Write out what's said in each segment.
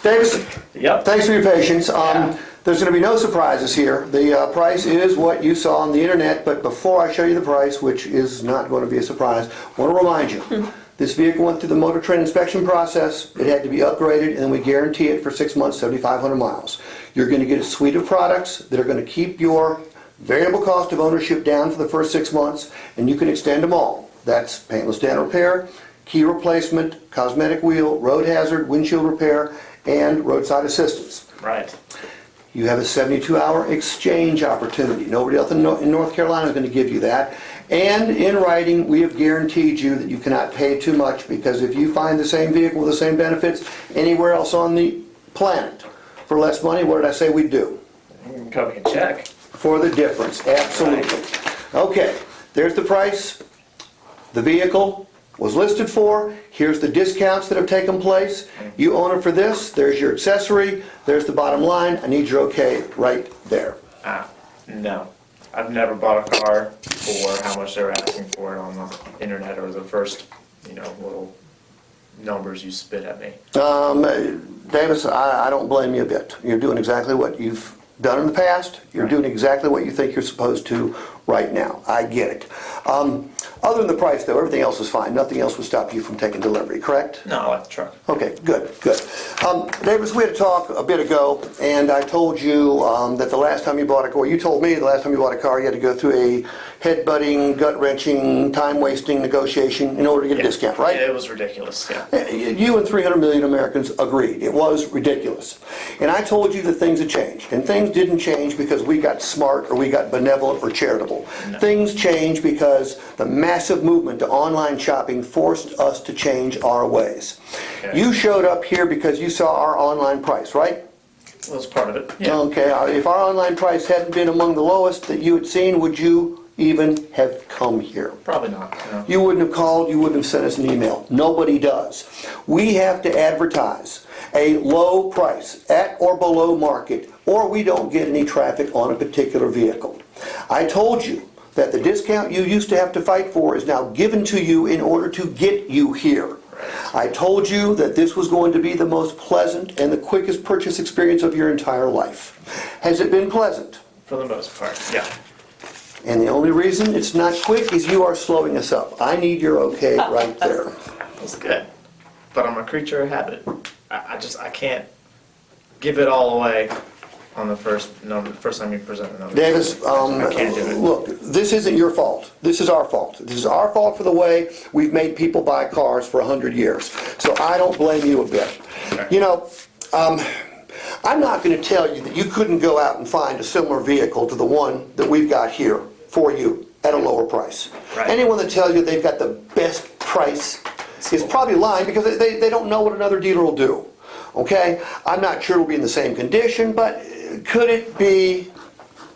Davis, Yep. thanks for your patience. There's going to be no surprises here. The price is what you saw on the internet, but before I show you the price, which is not going to be a surprise, I want to remind you, this vehicle went through the Motor Trend inspection process. It had to be upgraded, and we guarantee it for 6 months, 7,500 miles. You're going to get a suite of products that are going to keep your variable cost of ownership down for the first 6 months, and you can extend them all. That's paintless down repair, key replacement, cosmetic wheel, road hazard, windshield repair, and roadside assistance. Right. You have a 72-hour exchange opportunity. Nobody else in North Carolina is going to give you that. And in writing, we have guaranteed you that you cannot pay too much, because if you find the same vehicle with the same benefits anywhere else on the planet for less money, what did I say we'd do? Cut me a check. For the difference, absolutely. Okay, there's the price the vehicle was listed for. Here's the discounts that have taken place. You own it for this. There's your accessory. There's the bottom line. I need your okay right there. No. I've never bought a car for how much they were asking for it on the internet, or the first, little numbers you spit at me. Davis, I don't blame you a bit. You're doing exactly what you've done in the past. You're doing exactly what you think you're supposed to right now. I get it. Other than the price, though, everything else is fine. Nothing else would stop you from taking delivery, correct? No, I like the truck. Okay, good, good. Davis, we had a talk a bit ago, and I told you that the last time you bought a car, you told me the last time you bought a car, you had to go through a head-butting, gut-wrenching, time-wasting negotiation in order to get a discount, right? Yeah, it was ridiculous, yeah. You and 300 million Americans agreed. It was ridiculous. And I told you that things had changed. And things didn't change because we got smart or we got benevolent or charitable. No. Things changed because the massive movement to online shopping forced us to change our ways. Okay. You showed up here because you saw our online price, right? Well, that's part of it, yeah. Okay, if our online price hadn't been among the lowest that you had seen, would you even have come here? Probably not. No. You wouldn't have called, you wouldn't have sent us an email. Nobody does. We have to advertise a low price at or below market, or we don't get any traffic on a particular vehicle. I told you that the discount you used to have to fight for is now given to you in order to get you here. I told you that this was going to be the most pleasant and the quickest purchase experience of your entire life. Has it been pleasant? For the most part, yeah. And the only reason it's not quick is you are slowing us up. I need your okay right there. That's good. But I'm a creature of habit. I can't give it all away on the first time you present a number. Davis, I can't do it. Look, this isn't your fault. This is our fault. This is our fault for the way we've made people buy cars for 100 years. So I don't blame you a bit. Okay. You know, I'm not going to tell you that you couldn't go out and find a similar vehicle to the one that we've got here for you at a lower price. Right. Anyone that tells you they've got the best price is probably lying, because they don't know what another dealer will do. Okay? I'm not sure it'll be in the same condition, but could it be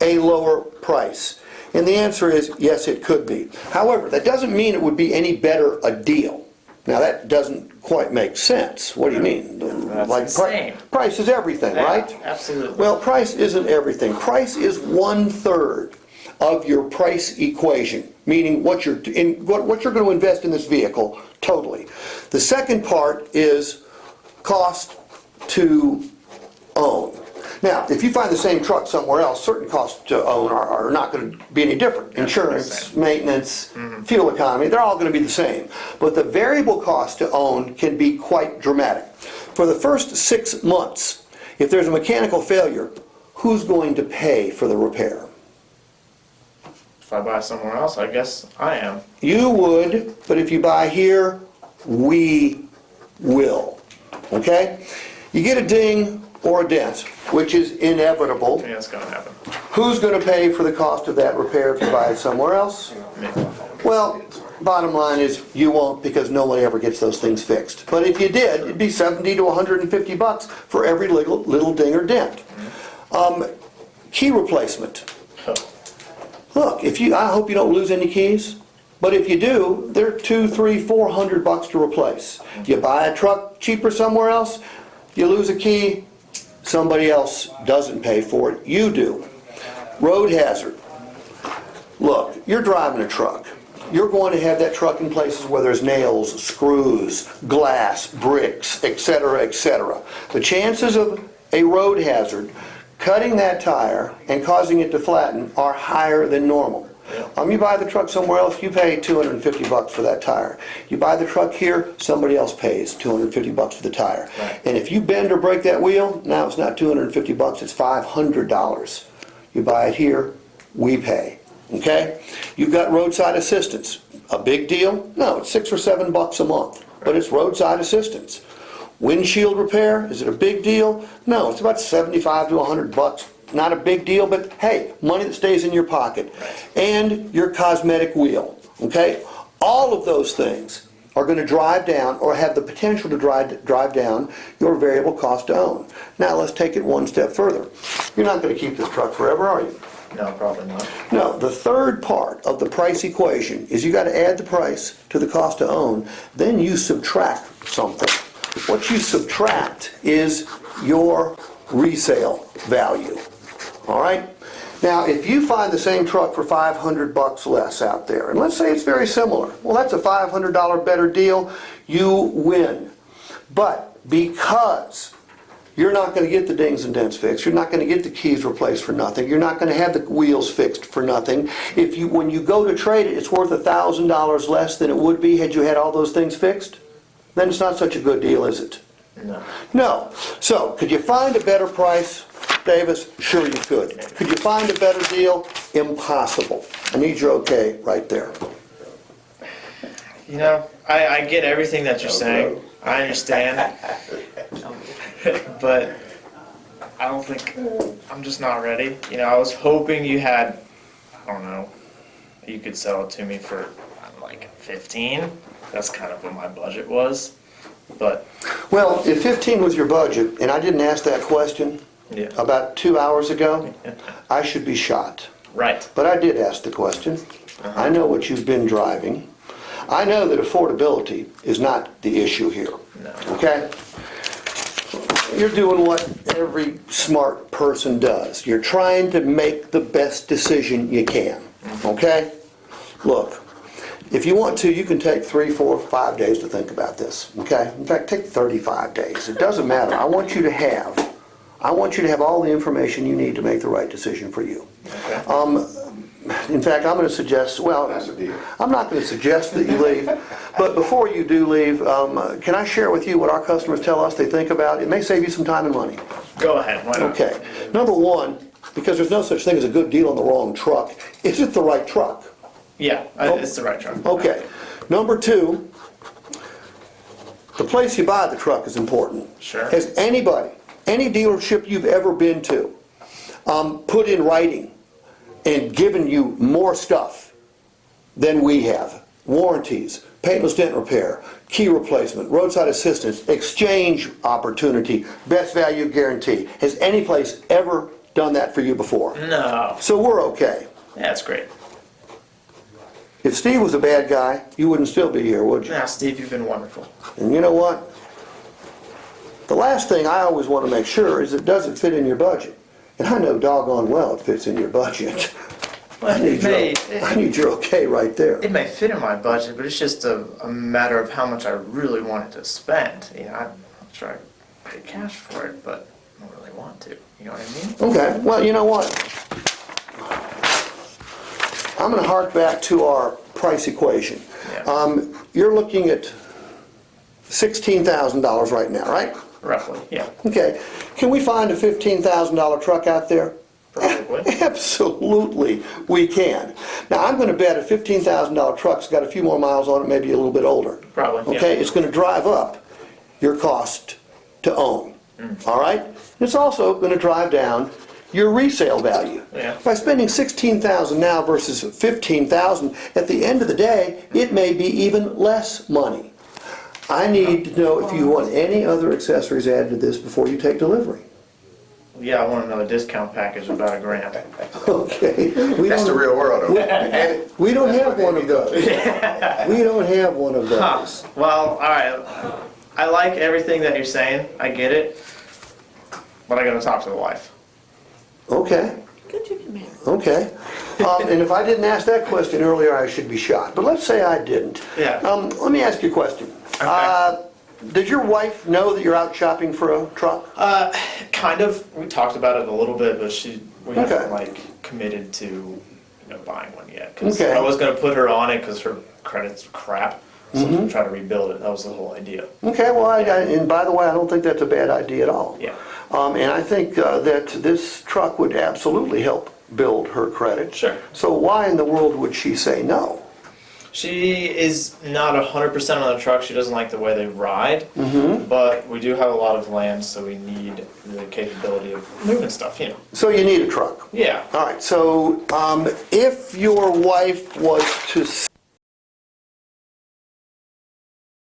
a lower price? And the answer is yes, it could be. However, that doesn't mean it would be any better a deal. Now that doesn't quite make sense. What do you mean? That's like insane. Price is everything, yeah, right? Absolutely. Well, price isn't everything. Price is 1/3 of your price equation, meaning what you're going to invest in this vehicle totally. The second part is cost to own. Now, if you find the same truck somewhere else, certain costs to own are not going to be any different. Insurance, maintenance, fuel economy, they're all going to be the same. But the variable cost to own can be quite dramatic. For the first 6 months, if there's a mechanical failure, who's going to pay for the repair? If I buy somewhere else, I guess I am. You would, but if you buy here, we will. Okay? You get a ding or a dent, which is inevitable. Yeah, it's going to happen. Who's going to pay for the cost of that repair if you buy it somewhere else? Me. Well, bottom line is you won't, because no one ever gets those things fixed. But if you did, it'd be $70 to $150 for every little ding or dent. Key replacement. Look, I hope you don't lose any keys, but if you do, they're $200, $300, $400 to replace. You buy a truck cheaper somewhere else, you lose a key, somebody else doesn't pay for it, you do. Road hazard. Look, you're driving a truck. you're going to have that truck in places where there's nails, screws, glass, bricks, etc., etc. The chances of a road hazard cutting that tire and causing it to flatten are higher than normal. You buy the truck somewhere else, you pay $250 for that tire. You buy the truck here, somebody else pays $250 for the tire. Right. And if you bend or break that wheel, now it's not $250, it's $500. You buy it here, we pay. Okay? You've got roadside assistance. A big deal? No, it's $6 or $7 a month, but it's roadside assistance. Windshield repair, is it a big deal? No, it's about $75 to $100. Not a big deal, but hey, money that stays in your pocket. And your cosmetic wheel, okay? All of those things are going to drive down or have the potential to drive down your variable cost to own. Now let's take it one step further. You're not going to keep this truck forever, are you? No, probably not. No, the third part of the price equation is you got to add the price to the cost to own, then you subtract something. What you subtract is your resale value. All right? Now, if you find the same truck for $500 less out there, and let's say it's very similar, well, that's a $500 better deal, you win. But because you're not going to get the dings and dents fixed, you're not going to get the keys replaced for nothing, you're not going to have the wheels fixed for nothing, when you go to trade it, it's worth $1,000 less than it would be had you had all those things fixed, then it's not such a good deal, is it? No. No. So, could you find a better price, Davis? Sure you could. Could you find a better deal? Impossible. I need your okay right there. You know, I get everything that you're saying. I understand. But I don't think, I'm just not ready. You know, I was hoping you had, I don't know, you could sell it to me for like 15. That's kind of what my budget was. But well, if 15 was your budget, and I didn't ask that question about 2 hours ago, I should be shot. Right. But I did ask the question. I know what you've been driving. I know that affordability is not the issue here. No. Okay? You're doing what every smart person does. You're trying to make the best decision you can. Okay? Look. If you want to, you can take 3, 4, 5 days to think about this, okay? In fact, take 35 days. It doesn't matter. I want you to have all the information you need to make the right decision for you. Okay. In fact, I'm going to suggest, well, I'm not going to suggest that you leave, but before you do leave, can I share with you what our customers tell us they think about? It may save you some time and money. Go ahead. Why not? Okay. Number one, because there's no such thing as a good deal on the wrong truck, is it the right truck? Yeah, it's the right truck. Okay. Number two, the place you buy the truck is important. Sure. Has anybody, any dealership you've ever been to, put in writing and given you more stuff than we have? Warranties, paintless dent repair, key replacement, roadside assistance, exchange opportunity, best value guarantee. Has any place ever done that for you before? No. So we're okay. Yeah, that's great. If Steve was a bad guy, you wouldn't still be here, would you? Now, Steve, you've been wonderful. And you know what? The last thing I always want to make sure is it doesn't fit in your budget. And I know doggone well it fits in your budget. Well, I need your okay right there. It may fit in my budget, but it's just a matter of how much I really wanted to spend. You know, I'm sure I pay cash for it, but I don't really want to. You know what I mean? Okay, well, you know what? I'm going to hark back to our price equation. Yeah. You're looking at $16,000 right now, right? Roughly, yeah. Okay. Can we find a $15,000 truck out there? Probably. Absolutely, we can. Now, I'm going to bet a $15,000 truck's got a few more miles on it, maybe a little bit older. Probably, okay? Yeah. It's going to drive up your cost to own. All right? It's also going to drive down your resale value. Yeah. By spending $16,000 now versus $15,000, at the end of the day, it may be even less money. I need to know if you want any other accessories added to this before you take delivery. Yeah, I want another discount package of about $1,000. Okay. That's the real world. We don't have one of those. We don't have one of Huh. those. Well, all right. I like everything that you're saying. I get it. But I got to talk to the wife. Okay. Good, you can marry. Okay. And if I didn't ask that question earlier, I should be shot. But let's say I didn't. Yeah. Let me ask you a question. Okay. Does your wife know that you're out shopping for a truck? Kind of. We talked about it a little bit, but we Okay. haven't like committed to buying one yet. 'Cause Okay. I was gonna put her on it because her credit's crap, so I'm trying to rebuild it. That was the whole idea. Okay, well, and by the way, I don't think that's a bad idea at all. Yeah. And I think that this truck would absolutely help build her credit. Sure. So why in the world would she say no? She is not 100% on the truck. She doesn't like the way they ride, but we do have a lot of land, so we need the capability of moving stuff, So you need a truck. Yeah. All right, so if your wife was to